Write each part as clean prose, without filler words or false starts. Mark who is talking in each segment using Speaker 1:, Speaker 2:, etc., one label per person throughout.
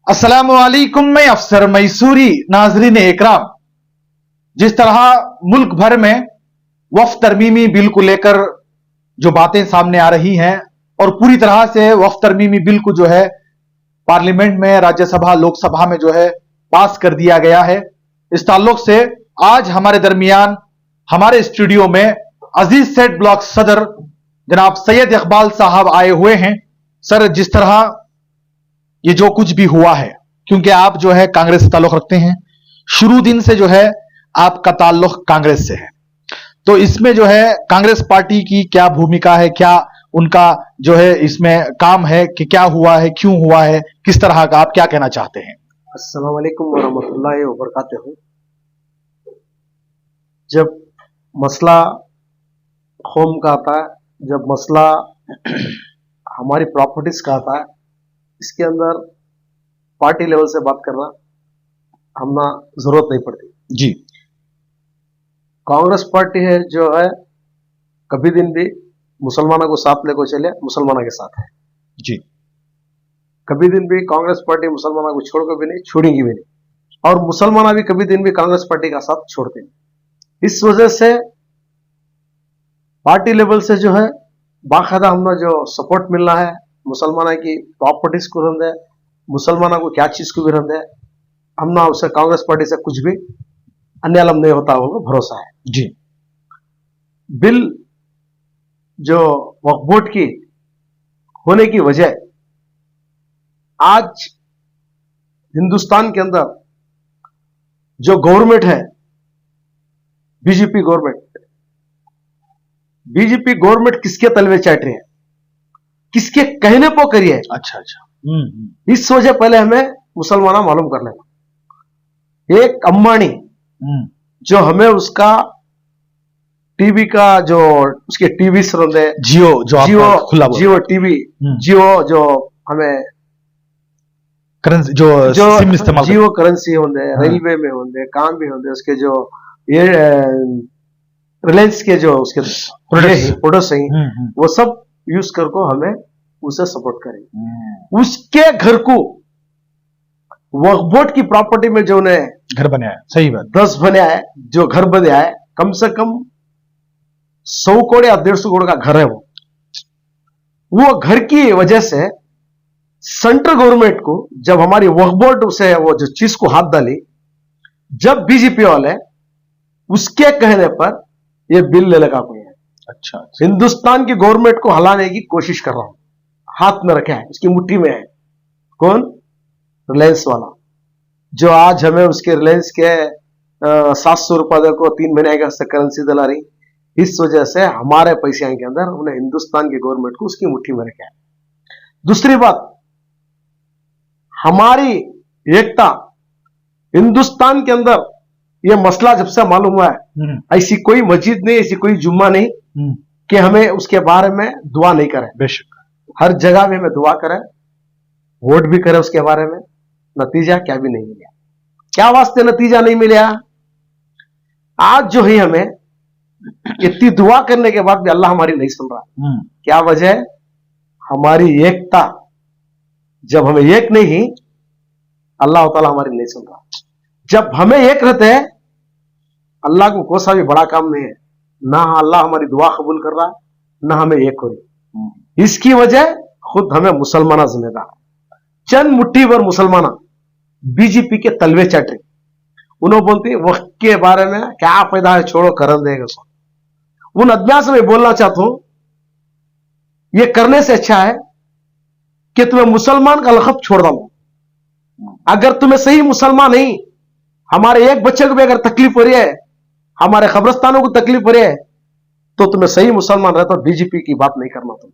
Speaker 1: अस्सलामुअलैकुम मैं अफसर मैसूरी। नाजरीन इकराम, जिस तरह मुल्क भर में वक्फ तरमीमी बिल को लेकर जो बातें सामने आ रही हैं और पूरी तरह से वक्फ तरमीमी बिल को जो है पार्लियामेंट में, राज्यसभा, लोकसभा में जो है पास कर दिया गया है, इस ताल्लुक से आज हमारे दरमियान हमारे स्टूडियो में अजीज सेठ ब्लॉक सदर जनाब सैयद इकबाल साहब आए हुए हैं। सर, जिस तरह ये जो कुछ भी हुआ है, क्योंकि आप जो है कांग्रेस से ताल्लुक रखते हैं, शुरू दिन से जो है आपका ताल्लुक कांग्रेस से है, तो इसमें जो है कांग्रेस पार्टी की क्या भूमिका है, क्या उनका जो है इसमें काम है कि क्या हुआ है, क्यों हुआ है, किस तरह का, आप क्या कहना चाहते हैं?
Speaker 2: अस्सलाम वालेकुम वरहमतुल्लाहि वबरकातुहू। जब मसला होम का आता है, जब मसला हमारी प्रॉपर्टीज का आता है, इसके अंदर पार्टी लेवल से बात करना हमना जरूरत नहीं पड़ती
Speaker 1: जी।
Speaker 2: कांग्रेस पार्टी है जो है कभी दिन भी मुसलमानों को साथ लेकर चले, मुसलमानों के साथ है
Speaker 1: जी।
Speaker 2: कभी दिन भी कांग्रेस पार्टी मुसलमानों को छोड़कर भी नहीं, छोड़ेगी भी नहीं, और मुसलमान भी कभी दिन भी कांग्रेस पार्टी का साथ छोड़ते नहीं। इस वजह से पार्टी लेवल से जो है बाकायदा हमने जो सपोर्ट मिलना है, मुसलमानों की प्रॉपर्टीज को रंद है, मुसलमानों को क्या चीज को भी रंद है, हमना उससे कांग्रेस पार्टी से कुछ भी अन्यालम नहीं होता होगा, भरोसा है
Speaker 1: जी।
Speaker 2: बिल जो वक्फ बोर्ड की होने की वजह, आज हिंदुस्तान के अंदर जो गवर्नमेंट है, बीजेपी गवर्नमेंट किसके तलवे चाट रही है, किसके कहने पर करी है।
Speaker 1: अच्छा।
Speaker 2: इस वजह पहले हमें मुसलमाना मालूम कर लेना। एक अंबानी जो हमें उसका टीवी का जो उसके टीवी सरंद है, जियो टीवी, जियो जो हमें
Speaker 1: करेंसी जो सिम इस्तेमाल,
Speaker 2: जियो करेंसी होंगे, रेलवे में होंगे, काम भी होंगे, उसके जो ये रिलायंस के जो उसके प्रोडक्ट्स हैं, वो सब यूज करके हमें उसे सपोर्ट करें। उसके घर को वक्फ बोर्ड की प्रॉपर्टी में जो ने
Speaker 1: घर बनाया, सही बात,
Speaker 2: 10 बनाया है, जो घर बनाया है, कम से कम 100 करोड़ या 150 करोड़ का घर है। वो घर की वजह से सेंट्रल गवर्नमेंट को, जब हमारी वक्फ बोर्ड से वो जो चीज को हाथ डाली, जब बीजेपी वाले उसके कहने पर ये बिल ले लगा हुए हैं।
Speaker 1: अच्छा।
Speaker 2: हिंदुस्तान की गवर्नमेंट को हलाने की कोशिश कर रहा हूं, हाथ में रखा है, उसकी मुट्ठी में है। कौन? रिलायंस वाला, जो आज हमें उसके रिलायंस के 700 रुपए को 3 महीने का करेंसी दिला रही। इस वजह से हमारे पैसे के अंदर उन्हें हिंदुस्तान की गवर्नमेंट को उसकी मुट्ठी में रखा है। दूसरी बात, हमारी एकता, हिंदुस्तान के अंदर यह मसला जब से मालूम हुआ है, ऐसी कोई मस्जिद नहीं, ऐसी कोई जुम्मा नहीं कि हमें उसके बारे में दुआ नहीं करें।
Speaker 1: बेशक
Speaker 2: हर जगह में हमें दुआ करें, वोट भी करें उसके बारे में। नतीजा क्या भी नहीं मिला। क्या वास्ते नतीजा नहीं मिला? आज जो है हमें इतनी दुआ करने के बाद भी अल्लाह हमारी नहीं सुन रहा। क्या वजह? हमारी एकता, जब हमें एक नहीं, अल्लाह ताला हमारी नहीं सुन रहा। जब हमें एक रहते हैं, अल्लाह को कोई सा भी बड़ा काम नहीं है, ना अल्लाह हमारी दुआ कबूल कर रहा, ना हमें एक हो रही। इसकी वजह खुद हमें मुसलमाना जिम्मेदार। चंद मुट्ठी भर मुसलमाना बीजेपी के तलवे चट रही। उन्होंने बोलती वक्त के बारे में क्या फायदा है, छोड़ो, करन देगा। उन अदमिया से मैं बोलना चाहता हूं, यह करने से अच्छा है कि तुम्हें मुसलमान का लक़ब छोड़ दो। अगर तुम्हें सही मुसलमान नहीं, हमारे एक बच्चे को भी अगर तकलीफ हो रही है, हमारे कब्रिस्तानों को तकलीफ हो रही है, तो तुम्हें सही मुसलमान रहता, बीजेपी की बात नहीं करना। तुम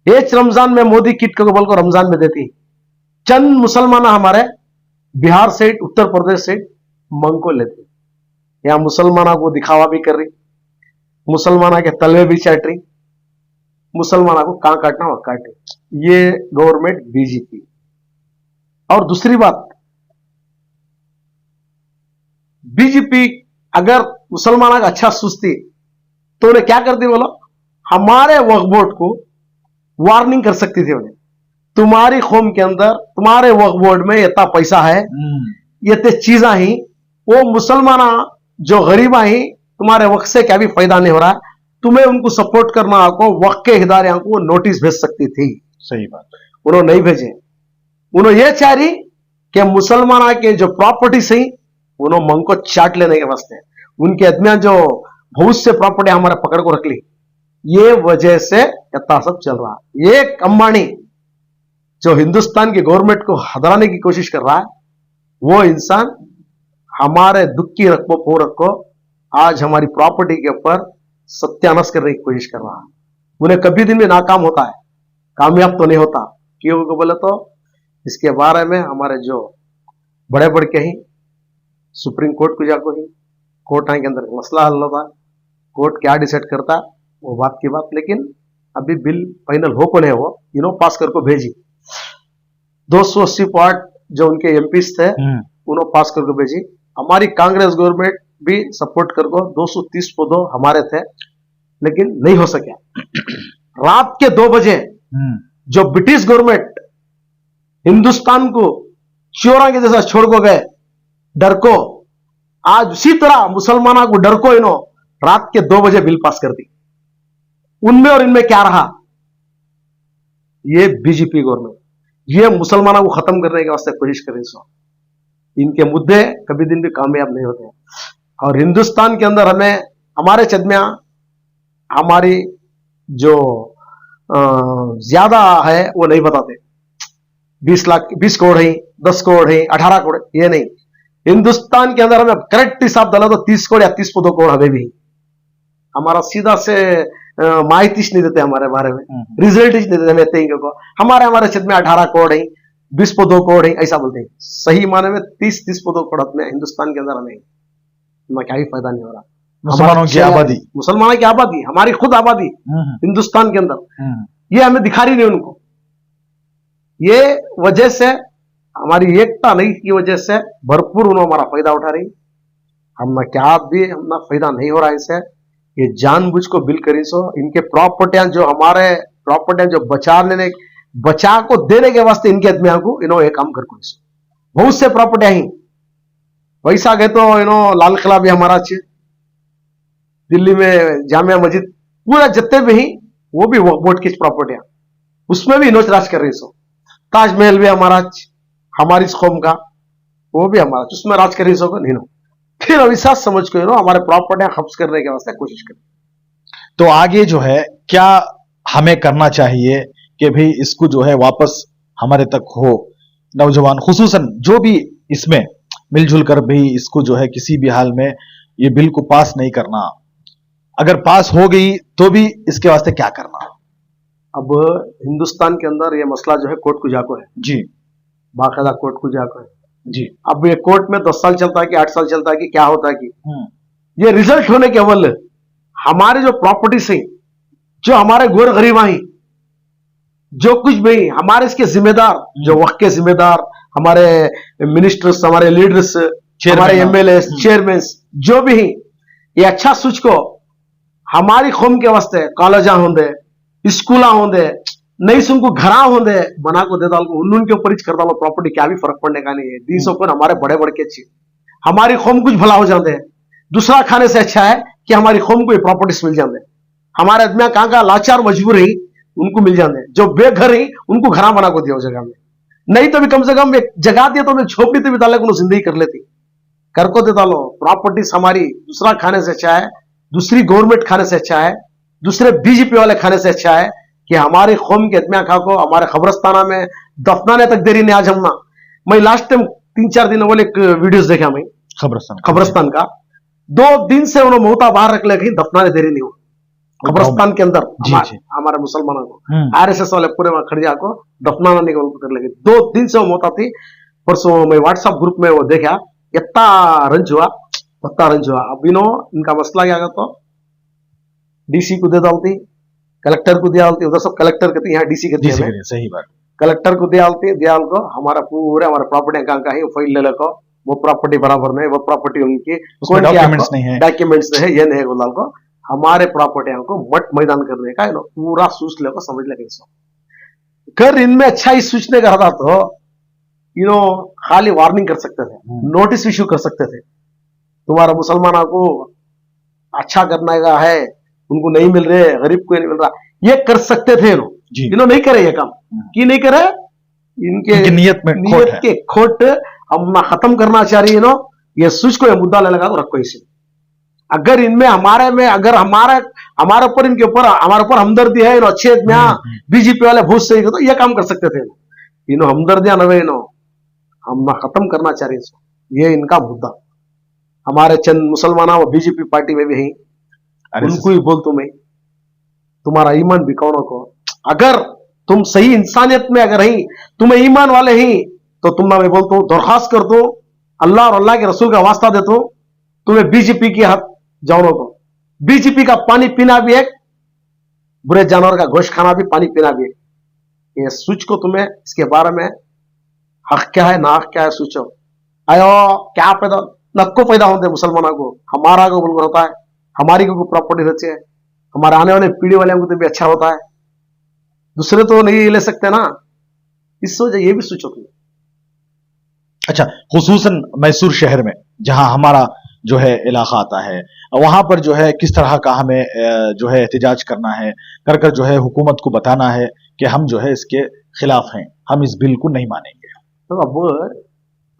Speaker 2: एक रमजान में मोदी किट को बोल को रमजान में देती। चंद मुसलमान हमारे बिहार से, उत्तर प्रदेश से मंग को लेते, यहां मुसलमानों को दिखावा भी कर रही, मुसलमानों के तलवे भी चाट रही, मुसलमानों को कहां काटना वहां काट रही। ये गवर्नमेंट बीजेपी। और दूसरी बात, बीजेपी अगर मुसलमानों का अच्छा सोचती तो उन्हें क्या करती बोलो, हमारे वक्फ बोर्ड को वार्निंग कर सकती थी उन्हें, तुम्हारी कौम के अंदर तुम्हारे वक्फ बोर्ड में इतना पैसा है, ये चीजा ही वो मुसलमान जो गरीबा ही तुम्हारे वक्त से क्या भी फायदा नहीं हो रहा है, तुम्हें उनको सपोर्ट करना को वक्त के इदारे को नोटिस भेज सकती थी।
Speaker 1: सही बात।
Speaker 2: उन्होंने नहीं भेजे। उन्होंने ये चाह रही कि मुसलमान के जो प्रॉपर्टी सही उन्होंने मंग को चाट लेने के वास्ते उनके आदमियां जो बहुत से प्रॉपर्टी हमारे पकड़ को रख ली, ये वजह से इतना सब चल रहा है। ये अंबानी जो हिंदुस्तान की गवर्नमेंट को हदराने की कोशिश कर रहा है, वो इंसान हमारे दुख की रकबो पूरक को आज हमारी प्रॉपर्टी के ऊपर सत्यानाश करने की कोशिश कर रहा है। उन्हें कभी दिन में नाकाम होता है, कामयाब तो नहीं होता। क्यों को बोले तो इसके बारे में हमारे जो बड़े बड़े के ही सुप्रीम कोर्ट को जाको ही कोर्ट के अंदर मसला हल होता है, कोर्ट क्या डिसाइड करता वो बात की बात। लेकिन अभी बिल फाइनल हो को नहीं हो, इन्हों पास करको भेजी 280 पार्ट जो उनके एमपीज थे उन्होंने पास करके भेजी। हमारी कांग्रेस गवर्नमेंट भी सपोर्ट करको 230 पदों हमारे थे, लेकिन नहीं हो सका। रात के 2 बजे जो ब्रिटिश गवर्नमेंट हिंदुस्तान को चोरा के जैसा छोड़ को गए डर को, आज उसी तरह मुसलमानों को डर को इन्हों रात के 2 बजे बिल पास कर दी। उनमें और इनमें क्या रहा? ये बीजेपी गवर्नमेंट ये मुसलमानों को खत्म करने के वास्ते कोशिश कर रही है। इनके मुद्दे कभी दिन भी कामयाब नहीं होते। और हिंदुस्तान के अंदर हमें हमारे चदमिया हमारी जो ज्यादा है वो नहीं बताते। 20 लाख 20 करोड़ है, 10 करोड़ है, 18 करोड़, ये नहीं। हिंदुस्तान के अंदर हमें करेक्ट हिसाब डाला तो 30 करोड़ या 30 करोड़ हमें भी। हमारा सीधा से माहिती नहीं देते हमारे बारे में, रिजल्ट नहीं देते हमें को। हमारे छत में 18 करोड़ है, 20 करोड़ है, ऐसा बोलते हैं। सही माने में 30 करोड़ में हिंदुस्तान के अंदर हमें क्या ही फायदा नहीं हो रहा।
Speaker 1: मुसलमानों
Speaker 2: की आबादी हमारी खुद आबादी हिंदुस्तान के अंदर ये हमें दिखा रही नहीं उनको। ये वजह से हमारी एकता नहीं की वजह से भरपूर उन्होंने हमारा फायदा उठा रही। हम क्या भी हमारा फायदा नहीं हो रहा है इससे। ये जानबूझ को बिल करी सो इनके प्रॉपर्टियां जो हमारे प्रॉपर्टियां जो बचा को देने के वास्ते इनके आदमियों को इन्होंने एक काम कर को बहुत से प्रॉपर्टियां ही वैसा गए तो इन्हों लाल किला भी हमारा अच्छे, दिल्ली में जामिया मस्जिद पूरा जितने भी ही वो भी बोर्ड की प्रॉपर्टियां उसमें भी इन्हों राज कर रही सो। ताजमहल भी हमारा हमारी कौम का वो भी हमारा उसमें राज कर रही सो नहीं। फिर अविश्वास समझ को हमारे प्रॉपर्टियां खब्ज करने के वास्ते कोशिश करें।
Speaker 1: तो आगे जो है क्या हमें करना चाहिए कि भाई इसको जो है वापस हमारे तक हो, नौजवान खुसूसन जो भी इसमें मिलजुल कर भी इसको जो है किसी भी हाल में ये बिल को पास नहीं करना, अगर पास हो गई तो भी इसके वास्ते क्या करना?
Speaker 2: अब हिंदुस्तान के अंदर ये मसला जो है कोर्ट को जाको है
Speaker 1: जी,
Speaker 2: बाकायदा कोर्ट को जाको है
Speaker 1: जी।
Speaker 2: अब ये कोर्ट में 10 साल चलता है कि 8 साल चलता है कि क्या होता है कि ये रिजल्ट होने के अव्वल हमारे जो प्रॉपर्टी से जो हमारे गोर गरीब आई जो कुछ भी हमारे इसके जिम्मेदार जो वक्त के जिम्मेदार हमारे मिनिस्टर्स हमारे लीडर्स हमारे एमएलए चेयरमैन जो भी ये अच्छा सोच को हमारी कौम के वास्ते कॉलेजा होंगे स्कूला होंगे नहीं सुनको घरा होंगे बना को दे डाल उन के ऊपर कर डालो प्रॉपर्टी क्या भी फर्क पड़ने का नहीं है। 20 पर हमारे बड़े बड़े के अच्छी हमारी कौम कुछ भला हो जाते हैं। दूसरा खाने से अच्छा है कि हमारी कौम को ये प्रॉपर्टीज मिल जाते हैं। हमारे आदमियां कहाँ लाचार मजबूर ही उनको मिल जाते हैं, जो बेघर ही उनको घरा बना को दिया जगह में, नहीं तो भी कम से कम एक जगह दिया तो झोपड़ी तो भी डाले को जिंदगी कर लेती। कर को दे डालो प्रॉपर्टीज हमारी दूसरा खाने से अच्छा है, दूसरी गवर्नमेंट खाने से अच्छा है, दूसरे बीजेपी वाले खाने से अच्छा है कि हमारे कौम के आदमिया खा को हमारे खबरस्ताना में दफनाने तक देरी नहीं। आज हम मैं लास्ट टाइम 3-4 दिन वाले एक वीडियोस देखा मैं खबरस्तान का 2 दिन से उन्होंने मोहता बाहर रख ले कहीं दफनाने देरी नहीं हुआ खबरस्तान के अंदर हमारे मुसलमानों को आरएसएस वाले पूरे खड़िया को दफनाना नहीं कर लगे। 2 दिन से वो मोहता थी। परसों मैं व्हाट्सएप ग्रुप में वो देखा इतना रंज हुआ। अब इनका मसला क्या करता डीसी को दे डालती कलेक्टर को दिया डालती, उधर सब कलेक्टर कहते यहाँ डीसी कहते हैं।
Speaker 1: सही बात।
Speaker 2: कलेक्टर को दिया डालती दियाल को हमारा पूरे हमारे प्रॉपर्टी कहाँ ही फाइल ले लो वो प्रॉपर्टी बराबर नहीं, वो प्रॉपर्टी उनकी
Speaker 1: डॉक्यूमेंट्स नहीं है,
Speaker 2: ये नहीं है गुलाल को हमारे प्रॉपर्टियों को मट मैदान करने का पूरा सूस ले को समझ लगे। अगर इनमें अच्छा ही सोचने का रहा तो खाली वार्निंग कर सकते थे, नोटिस इश्यू कर सकते थे, तुम्हारा मुसलमानों को अच्छा करने का है, उनको नहीं मिल रहे, गरीब को नहीं मिल रहा, ये कर सकते थे। नहीं करे ये काम, की नहीं करे, इनके
Speaker 1: नियत में
Speaker 2: नियत के खोट हम खत्म करना चाह रही है। ये सोच को, ये मुद्दा ले लगा तो रखो इसे। अगर इनमें हमारे में अगर हमारे ऊपर इनके ऊपर हमारे ऊपर हमदर्दी है, अच्छे बीजेपी वाले भूत से तो ये काम कर सकते थे। हमदर्दियां नवे हम खत्म करना चाह रहे हैं, ये इनका मुद्दा। हमारे चंद मुसलमानों व बीजेपी पार्टी में भी है, उनको ही बोल तुम्हें तुम्हारा ईमान भी कौन को, अगर तुम सही इंसानियत में अगर ही तुम्हें ईमान वाले ही तो तुम मैं बोलता हूं दरखास्त कर दो, अल्लाह और अल्लाह के रसूल का वास्ता देता हूं, तुम्हें बीजेपी की हाथ जाओ को, बीजेपी का पानी पीना भी एक, बुरे जानवर का गोश्त खाना भी पानी पीना भी एक। ये सोच को तुम्हें इसके बारे में हक क्या है ना हक क्या है सोचो। आयो क्या पैदा नक्को पैदा होते मुसलमानों को, हमारा को बिल्कुल होता है, हमारी को प्रॉपर्टी रहती है, हमारे आने वाले पीढ़ी वाले को तो भी अच्छा होता है, दूसरे तो नहीं ले सकते ना, इस वजह ये भी सोचो तुम।
Speaker 1: अच्छा, खुसूसन मैसूर शहर में जहां हमारा जो है इलाका आता है, वहां पर जो है किस तरह का हमें जो है एहतजाज करना है, कर कर जो है हुकूमत को बताना है कि हम जो है इसके खिलाफ हैं, हम इस बिल को नहीं मानेंगे।
Speaker 2: तो अब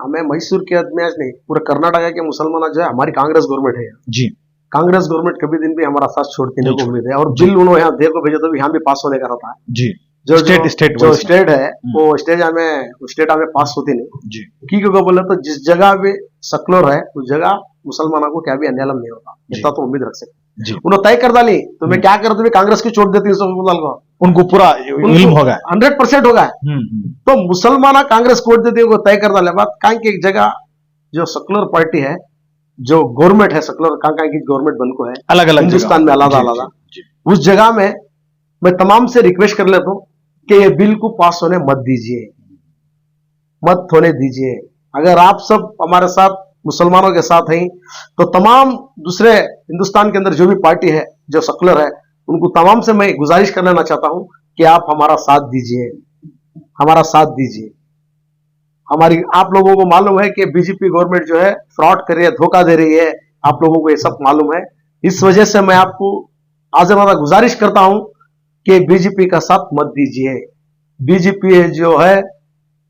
Speaker 2: हमें मैसूर के आदमी नहीं, पूरे कर्नाटक के मुसलमान जो है, हमारी कांग्रेस गवर्नमेंट है जी, कांग्रेस गवर्नमेंट कभी दिन भी हमारा साथ छोड़ती नहीं को उम्मीद है, और बिल उन्होंने यहाँ देखो भेजे तो भी यहाँ भी पास होने का रहता है जी। जो स्टेट है वो स्टेट हमें पास होती नहीं जी, क्योंकि बोले तो जिस जगह भी सक्लोर है उस जगह मुसलमानों को क्या भी अन्यायम नहीं होता, इतना तो उम्मीद रख सकते। उन्होंने तय कर डाली तो मैं क्या कर, कांग्रेस की छोड़ देती को,
Speaker 1: उनको पूरा इल्म होगा,
Speaker 2: 100% होगा। तो मुसलमान कांग्रेस को वोट देते तय कर डाले बात, कहीं की एक जगह जो सेकुलर पार्टी है, जो गवर्नमेंट है सेकुलर कहीं की गवर्नमेंट बन को है
Speaker 1: अलग अलग
Speaker 2: हिंदुस्तान में अलग अलग, उस जगह में मैं तमाम से रिक्वेस्ट कर लेता हूं कि ये बिल को पास होने मत दीजिए, मत होने दीजिए। अगर आप सब हमारे साथ मुसलमानों के साथ हैं तो तमाम दूसरे हिंदुस्तान के अंदर जो भी पार्टी है जो सेकुलर है, उनको तमाम से मैं गुजारिश कर लेना चाहता हूं कि आप हमारा साथ दीजिए, हमारा साथ दीजिए। हमारी आप लोगों को मालूम है कि बीजेपी गवर्नमेंट जो है फ्रॉड कर रही है, धोखा दे रही है, आप लोगों को ये सब मालूम है। इस वजह से मैं आपको आज़मादा गुजारिश करता हूं कि बीजेपी का साथ मत दीजिए। बीजेपी जो है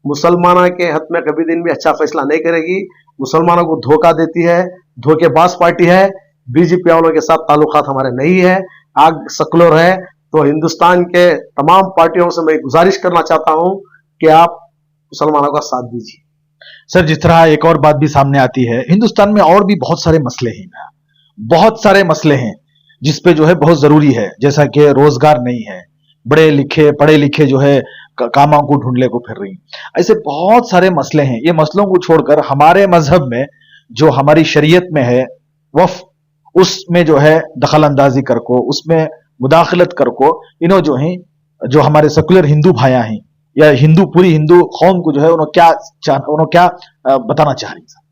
Speaker 2: मुसलमानों के हक में कभी दिन भी अच्छा फैसला नहीं करेगी, मुसलमानों को धोखा देती है, धोखेबाज पार्टी है। बीजेपी वालों के साथ ताल्लुकात हमारे नहीं है, आग सेकुलर है। तो हिंदुस्तान के तमाम पार्टियों से मैं गुजारिश करना चाहता हूं कि आप मुसलमानों का साथ दीजिए।
Speaker 1: सर, जिस तरह एक और बात भी सामने आती है, हिंदुस्तान में और भी बहुत सारे मसले हैं, बहुत सारे मसले हैं जिसपे जो है बहुत जरूरी है, जैसा कि रोजगार नहीं है, पढ़े लिखे जो है कामों को ढूंढने को फिर रही, ऐसे बहुत सारे मसले हैं। ये मसलों को छोड़कर हमारे मजहब में जो हमारी शरीयत में है वफ, उसमें जो है दखल अंदाजी कर को, उसमें मुदाखलत कर को, इन्हों जो है जो हमारे सेकुलर हिंदू भाइयां हैं या पूरी हिंदू कौम को जो है उन्होंने क्या बताना चाह रही है?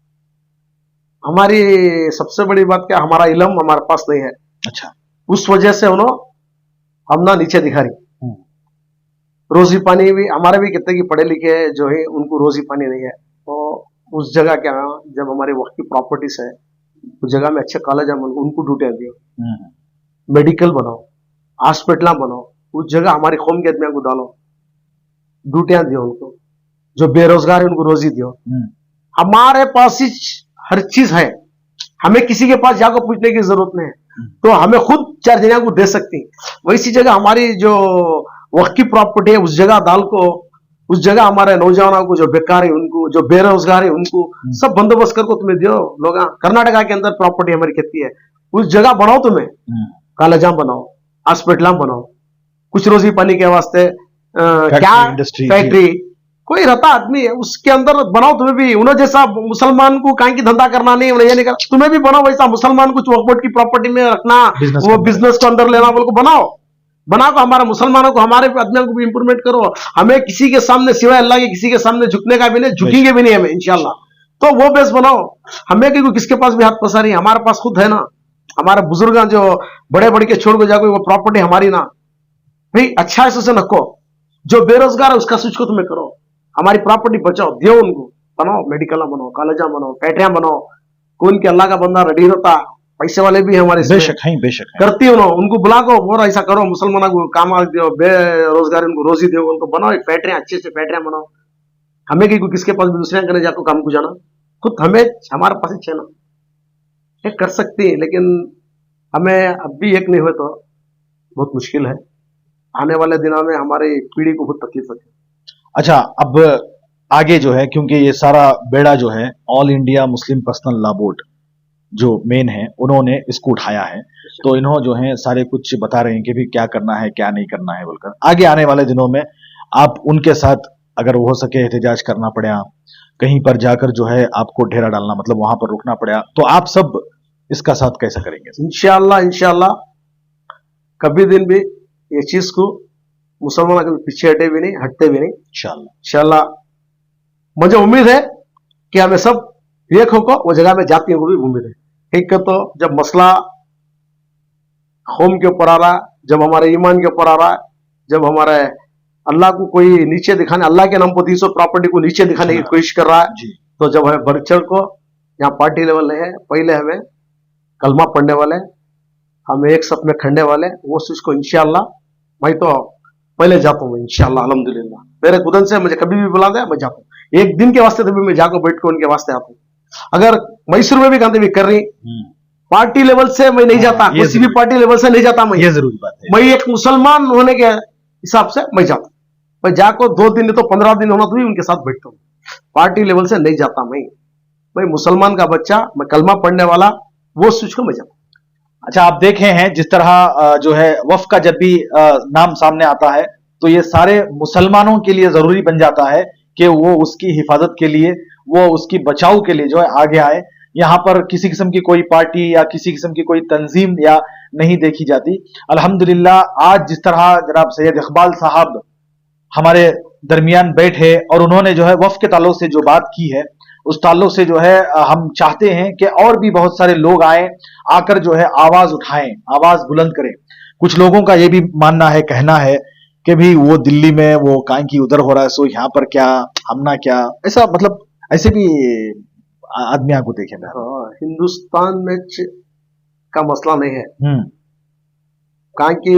Speaker 2: हमारी सबसे बड़ी बात क्या, हमारा इल्म हमारे पास नहीं है।
Speaker 1: अच्छा,
Speaker 2: उस वजह से उन्होंने हम ना नीचे दिखा रही। रोजी पानी भी हमारे भी कितने की पढ़े लिखे है जो है उनको रोजी पानी नहीं है। तो उस जगह क्या, जब हमारे वक्त की प्रॉपर्टीज है उस जगह में अच्छे कॉलेज है, उनको ड्यूटियां दियो, मेडिकल बनाओ, हॉस्पिटल बनाओ, उस जगह हमारी कौम के आदमियों को डालो, ड्यूटियां दियो उनको, जो बेरोजगार है उनको रोजी दियो। हमारे पास ही हर चीज है, हमें किसी के पास जाकर पूछने की जरूरत नहीं है, तो हमें खुद 4 जगह को दे सकती। वैसी जगह हमारी जो वक्त की प्रॉपर्टी है उस जगह डाल को, उस जगह हमारे नौजवानों को जो बेकार है उनको, जो बेरोजगार है उनको सब बंदोबस्त करके तुम्हें दियो। लोग कर्नाटका के अंदर प्रॉपर्टी हमारी कितनी है, उस जगह बनाओ, तुम्हें कॉलेज बनाओ, हॉस्पिटल बनाओ, कुछ रोजी पानी के वास्ते क्या फैक्ट्री कोई रहता आदमी है उसके अंदर बनाओ। तुम्हें भी उन्हें जैसा मुसलमान को कहीं की धंधा करना नहीं, उन्हें ये नहीं करना, तुम्हें भी बनाओ वैसा मुसलमान को वक्फ बोर्ड की प्रॉपर्टी में रखना, वो बिजनेस को अंदर लेना, बोल को बनाओ को हमारे मुसलमानों को, हमारे आदमियों को भी इंप्रूवमेंट करो। हमें किसी के सामने सिवाय अल्लाह के किसी के सामने झुकने का भी नहीं, झुकेंगे भी नहीं हमें इंशाल्लाह। तो वो बेस बनाओ, हमें क्योंकि किसके पास भी हाथ पसारी, हमारे पास खुद है ना, हमारे बुजुर्ग जो बड़े बड़े के छोड़ को जाकर वो प्रॉपर्टी हमारी ना भाई, अच्छा है उसे नको, जो बेरोजगार है उसका स्विच को तुम्हें करो, हमारी प्रॉपर्टी बचाओ, दियो उनको, बनाओ मेडिकल बनाओ, कॉलेजा बनाओ, फैक्ट्रियां बनाओ। कौन के अल्लाह का बंदा रेडी होता, पैसे वाले भी हमारे
Speaker 1: बेशक है, बेशक है।
Speaker 2: करती हो ना, उनको बुला को और ऐसा करो, मुसलमानों को काम दो, बेरोजगार उनको रोजी दो, उनको बनाओ एक फैक्ट्रियां, अच्छे से फैक्ट्रियां बनाओ। हमें कि किसके पास भी दूसरे करने जाकर काम को जाना, खुद हमें हमारे पास ही ना ये कर सकती है, लेकिन हमें अब भी एक नहीं हुए तो बहुत मुश्किल है। आने वाले दिनों में हमारी पीढ़ी को बहुत तकलीफ होती है।
Speaker 1: अच्छा, अब आगे जो है, क्योंकि ये सारा बेड़ा जो है all India Muslim personal law board जो मेन है उन्होंने इसको उठाया है, तो इन्होंने जो है सारे कुछ बता रहे हैं कि भी क्या करना है क्या नहीं करना है बोलकर। आगे आने वाले दिनों में आप उनके साथ अगर हो सके एहतजाज करना पड़ा, कहीं पर जाकर जो है आपको ढेरा डालना, मतलब वहां पर रुकना पड़ा, तो आप सब इसका साथ कैसे करेंगे?
Speaker 2: इंशाल्लाह कभी दिन भी ये चीज को मुसलमान कभी पीछे हटे भी नहीं, हटते भी नहीं। इंशाल्लाह मुझे उम्मीद है कि हमें सब एक होकर वो जगह में जातियों को भी उम्मीद है। ठीक है, तो जब मसला कौम के ऊपर आ रहा है, जब हमारे ईमान के ऊपर आ रहा है, जब हमारे अल्लाह को कोई नीचे दिखाने, अल्लाह के नाम पर 300 प्रॉपर्टी को नीचे दिखाने की कोशिश कर रहा है, तो जब हमें बढ़ चढ़ को यहाँ पार्टी लेवल नहीं है, पहले हमें कलमा पढ़ने वाले, हमें एक सप में खंडे वाले, वो चीज को इंशाल्लाह मैं तो पहले जाता हूँ इंशाल्लाह अल्हम्दुलिल्लाह। मेरे खुदन से मुझे कभी भी बुला दे मैं जाता हूँ, एक दिन के वास्ते तो भी मैं जाकर बैठ कर उनके वास्ते आता हूँ। अगर मैसूर में भी कहते भी कर रही पार्टी लेवल से मैं नहीं जाता, किसी भी पार्टी लेवल से नहीं जाता मैं, ये जरूरी बात है। मैं एक मुसलमान होने के हिसाब से मैं जाता हूँ, मैं जाकर 2 दिन तो 15 दिन होना तो भी उनके साथ बैठता हूँ, पार्टी लेवल से नहीं जाता मैं मुसलमान का बच्चा, मैं कलमा पढ़ने वाला, वो सोच को मैं जाता हूँ।
Speaker 1: अच्छा, आप देखे हैं जिस तरह जो है वफ का जब भी नाम सामने आता है तो ये सारे मुसलमानों के लिए जरूरी बन जाता है कि वो उसकी हिफाजत के लिए, वो उसकी बचाव के लिए जो है आगे आए। यहाँ पर किसी किस्म की कोई पार्टी या किसी किस्म की कोई तंजीम या नहीं देखी जाती। अल्हम्दुलिल्लाह आज जिस तरह जनाब सैयद इकबाल साहब हमारे दरमियान बैठे और उन्होंने जो है वफ के ताल्लुक से जो बात की है, उस ताल्लुक से जो है हम चाहते हैं कि और भी बहुत सारे लोग आए, आकर जो है आवाज उठाएं, आवाज बुलंद करें। कुछ लोगों का ये भी मानना है, कहना है कि भी वो दिल्ली में वो काहे की उधर हो रहा है, सो यहाँ पर क्या, हम ना क्या, ऐसा मतलब ऐसे भी आदमी को देखे ना।
Speaker 2: हिंदुस्तान में का मसला नहीं है, कहा कि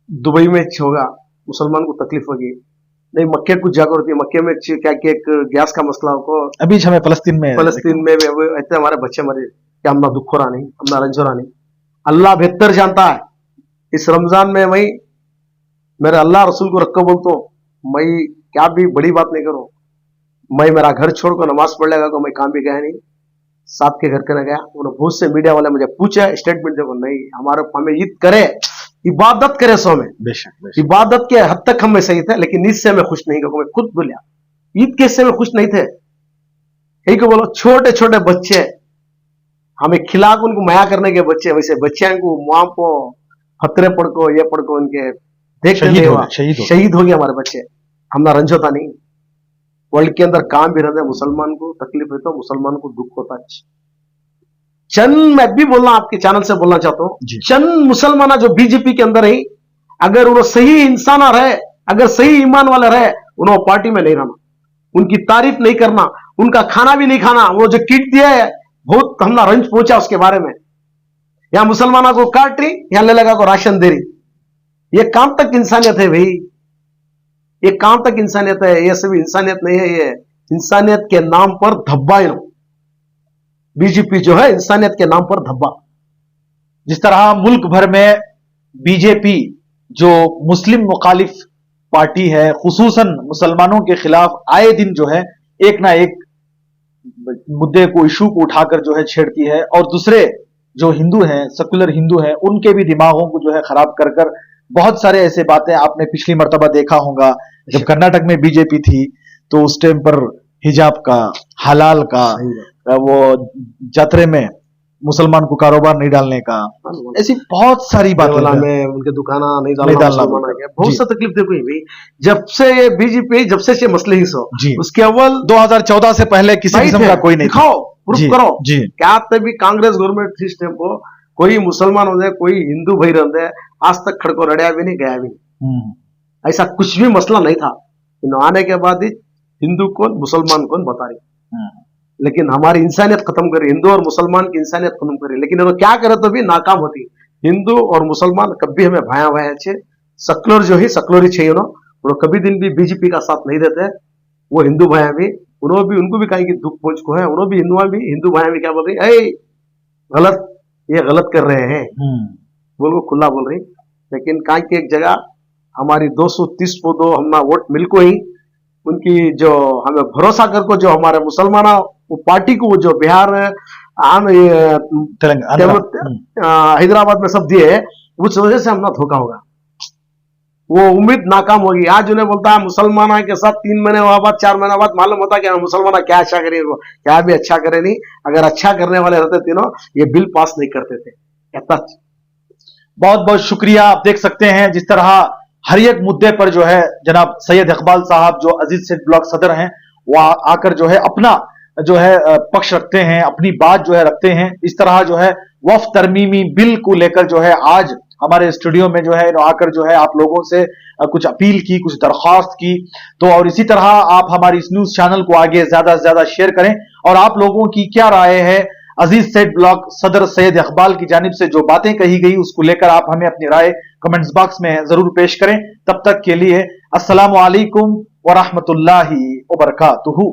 Speaker 2: दुबई में होगा मुसलमान को तकलीफ होगी, नहीं मक्के कुछ जाकर होती है, मक्के में क्या कि एक गैस का मसला हो,
Speaker 1: अभी हमें फलस्तीन में
Speaker 2: ऐसे हमारे बच्चे मरे, क्या हम ना दुख हो रहा नहीं, हम ना रंज हो रहा नहीं। अल्लाह बेहतर जानता है। इस रमजान में मैं मेरे अल्लाह रसूल को रख कर बोलता हूँ, मैं क्या भी बड़ी बात नहीं करूँ, मैं मेरा घर छोड़कर नमाज पढ़ लेगा, मैं काम भी गया नहीं, साथ के घर के न गया। उन्होंने बहुत से मीडिया वाले मुझे पूछा स्टेटमेंट देखो, नहीं हमारे हमें ईद करे, इबादत करे, सो में इबादत के हद तक हम सही थे, लेकिन ईद से मैं खुश नहीं, क्योंकि मैं खुद बोलिया ईद के से में खुश नहीं थे। यही को बोलो, छोटे छोटे बच्चे हमें खिला को उनको माया करने के बच्चे, वैसे बच्चे को वहां को खतरे पड़को ये पड़को उनके देखते नहीं हुआ, शहीद हो गए हमारे बच्चे, हम ना रंज होता नहीं। वर्ल्ड के अंदर काम भी रहता है, मुसलमान को तकलीफ है तो मुसलमान को दुख होता है। चंद मैं भी बोलना आपके चैनल से बोलना चाहता हूं, चंद मुसलमान जो बीजेपी के अंदर है, अगर वो सही इंसान रहे, अगर सही ईमान वाले रहे, उन्होंने पार्टी में नहीं रहना, उनकी तारीफ नहीं करना, उनका खाना भी नहीं खाना। वो जो किट दिया है बहुत हमने रंज पहुंचा उसके बारे में, यहां मुसलमानों को काट रही, यहां ले लगा को राशन दे रही, ये काम तक इंसानियत है भाई, ये काम तक इंसानियत है। ये सभी इंसानियत नहीं है, ये इंसानियत के नाम पर धब्बा है। बीजेपी जो है इंसानियत के नाम पर धब्बा।
Speaker 1: जिस तरह मुल्क भर में बीजेपी जो मुस्लिम मुखालिफ पार्टी है, खुसूसन मुसलमानों के खिलाफ आए दिन जो है एक ना एक मुद्दे को, इशू को उठाकर जो है छेड़ती है, और दूसरे जो हिंदू हैं, सेकुलर हिंदू हैं, उनके भी दिमागों को जो है खराब कर कर बहुत सारे ऐसे बातें आपने पिछली मर्तबा देखा होगा, जब कर्नाटक में बीजेपी थी तो उस टाइम पर हिजाब का, हलाल का, वो जात्रे में मुसलमान को कारोबार नहीं डालने का, ऐसी बहुत सारी बातें
Speaker 2: में उनके दुकाना नहीं डालना बहुत सा तकलीफ देखो भाई। जब से ये बीजेपी, जब से मसले ही सो उसके अव्वल
Speaker 1: 2014 से पहले किसी किस्म का कोई नहीं,
Speaker 2: दिखाओ प्रूफ करो क्या तभी कांग्रेस गवर्नमेंट थी इस टाइम को, कोई मुसलमान हो जाए, कोई हिंदू भाई रहते, आज तक खड़को रड़िया भी नहीं, गया भी नहीं। ऐसा कुछ भी मसला नहीं था। इन्होंने आने के बाद ही हिंदू कौन मुसलमान कौन बता रही, लेकिन हमारी इंसानियत खत्म करी, हिंदू और मुसलमान की इंसानियत खत्म करी। लेकिन वो क्या करे तो भी नाकाम होती। हिंदू और मुसलमान कभी हमें भाया भाया छे, सकलोर जो है सकलोरी छे वो कभी दिन भी बीजेपी का साथ नहीं देते। वो हिंदू भाया भी उनको भी कहीं की दुख पहुंच को है, उन्होंने भी हिंदू भाया भी क्या बोल रही, ऐ गलत, ये गलत कर रहे हैं बोल को खुला बोल रही। लेकिन कहीं की एक जगह हमारी 230 को दो हमना वोट मिल को ही उनकी जो हमें भरोसा कर को जो हमारे मुसलमान वो पार्टी को जो बिहार आम हैदराबाद में सब दिए, उस वजह से हमने धोखा होगा, वो उम्मीद नाकाम होगी। आज उन्हें बोलता है मुसलमान के साथ 3 महीने बाद 4 महीने बाद मालूम होता है कि मुसलमान क्या अच्छा करे, क्या भी अच्छा करे नहीं। अगर अच्छा करने वाले रहते तीनों ये बिल पास नहीं करते थे।
Speaker 1: बहुत बहुत शुक्रिया। आप देख सकते हैं जिस तरह हर एक मुद्दे पर जो है जनाब सैयद इकबाल साहब जो अजीज सेठ ब्लॉक सदर हैं वो आकर जो है अपना जो है पक्ष रखते हैं, अपनी बात जो है रखते हैं। इस तरह जो है वक्फ तरमीमी बिल को लेकर जो है आज हमारे स्टूडियो में जो है आकर जो है आप लोगों से कुछ अपील की, कुछ दरख्वास्त की। तो और इसी तरह आप हमारी इस न्यूज चैनल को आगे ज्यादा से ज्यादा शेयर करें। और आप लोगों की क्या राय है अजीज सेठ ब्लॉक सदर सैयद इकबाल की जानिब से जो बातें कही गई उसको लेकर आप हमें अपनी राय कमेंट्स बॉक्स में जरूर पेश करें। तब तक के लिए अस्सलामु अलैकुम व रहमतुल्लाहि व बरकातुहू।